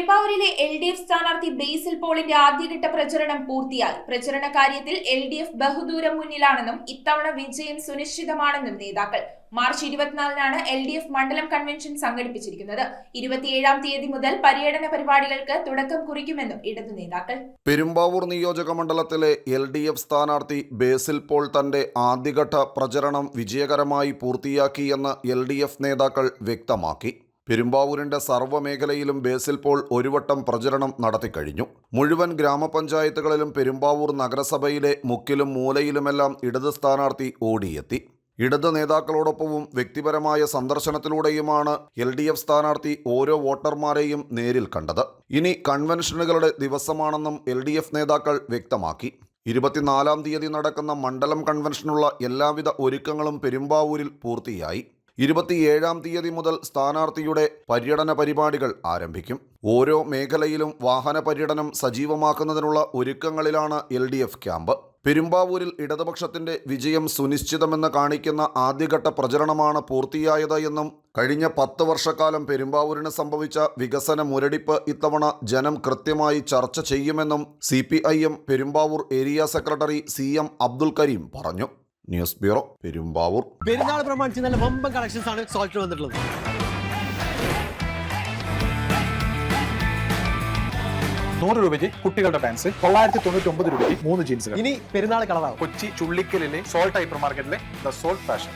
പെരുമ്പാവൂരിലെ LDF സ്ഥാനാർത്ഥി ബേസിൽ പോളിന്റെ ആദ്യഘട്ട പ്രചരണം പൂർത്തിയായി. പ്രചരണ കാര്യത്തിൽ LDF ബഹുദൂരം മുന്നിലാണെന്നും ഇത്തവണ വിജയം സുനിശ്ചിതമാണെന്നും നേതാക്കൾ. മാർച്ച് 24-നാണ് LDF മണ്ഡലം കൺവെൻഷൻ സംഘടിപ്പിച്ചിരിക്കുന്നത്. 27-ാം തീയതി മുതൽ പര്യടന പരിപാടികൾക്ക് തുടക്കം കുറിക്കുമെന്നും ഇടതു നേതാക്കൾ. പെരുമ്പാവൂർ നിയോജക മണ്ഡലത്തിലെ LDF സ്ഥാനാർത്ഥി ബേസിൽ പോൾ തന്റെ ആദ്യഘട്ട പ്രചരണം വിജയകരമായി പൂർത്തിയാക്കിയെന്ന് LDF നേതാക്കൾ വ്യക്തമാക്കി. പെരുമ്പാവൂരിന്റെ സർവ്വമേഖലയിലും ബേസിൽ പോൾ ഒരു വട്ടം പ്രചരണം നടത്തിക്കഴിഞ്ഞു. മുഴുവൻ ഗ്രാമപഞ്ചായത്തുകളിലും പെരുമ്പാവൂർ നഗരസഭയിലെ മുക്കിലും മൂലയിലുമെല്ലാം ഇടത് സ്ഥാനാർത്ഥി ഓടിയെത്തി. ഇടത് നേതാക്കളോടൊപ്പവും വ്യക്തിപരമായ സന്ദർശനത്തിലൂടെയുമാണ് LDF സ്ഥാനാർത്ഥി ഓരോ വോട്ടർമാരെയും നേരിൽ കണ്ടത്. ഇനി കൺവെൻഷനുകളുടെ ദിവസമാണെന്നും LDF നേതാക്കൾ വ്യക്തമാക്കി. 24-ാം തീയതി നടക്കുന്ന മണ്ഡലം കൺവെൻഷനുള്ള എല്ലാവിധ ഒരുക്കങ്ങളും പെരുമ്പാവൂരിൽ പൂർത്തിയായി. 27-ാം തീയതി മുതൽ സ്ഥാനാർത്ഥിയുടെ പര്യടന പരിപാടികൾ ആരംഭിക്കും. ഓരോ മേഖലയിലും വാഹന പര്യടനം സജീവമാക്കുന്നതിനുള്ള ഒരുക്കങ്ങളിലാണ് LDF ക്യാമ്പ്. പെരുമ്പാവൂരിൽ ഇടതുപക്ഷത്തിന്റെ വിജയം സുനിശ്ചിതമെന്ന് കാണിക്കുന്ന ആദ്യഘട്ട പ്രചരണമാണ് പൂർത്തിയായത് എന്നും കഴിഞ്ഞ 10 വർഷക്കാലം പെരുമ്പാവൂരിന് സംഭവിച്ച വികസന മുരടിപ്പ് ഇത്തവണ ജനം കൃത്യമായി ചർച്ച ചെയ്യുമെന്നും CPIM Perumbavoor area secretary CM Abdul Karim പറഞ്ഞു. News bureau, Perumbavoor. പെരുന്നാൾ പ്രമാണിച്ച് നല്ല വമ്പൻ കളക്ഷൻസ് ആണ് സോൾട്ടിൽ വന്നിട്ടുള്ളത്. ₹100 കുട്ടികളുടെ പാൻസ്, 999 രൂപയ്ക്ക് 3 ജീൻസുകൾ. ഇനി പെരുന്നാൾ കളറാവും. കൊച്ചി ചുള്ളിക്കലിലെ സോൾട്ട് ഹൈപ്പർ മാർക്കറ്റിലെ ദ സോൾട്ട് ഫാഷൻ.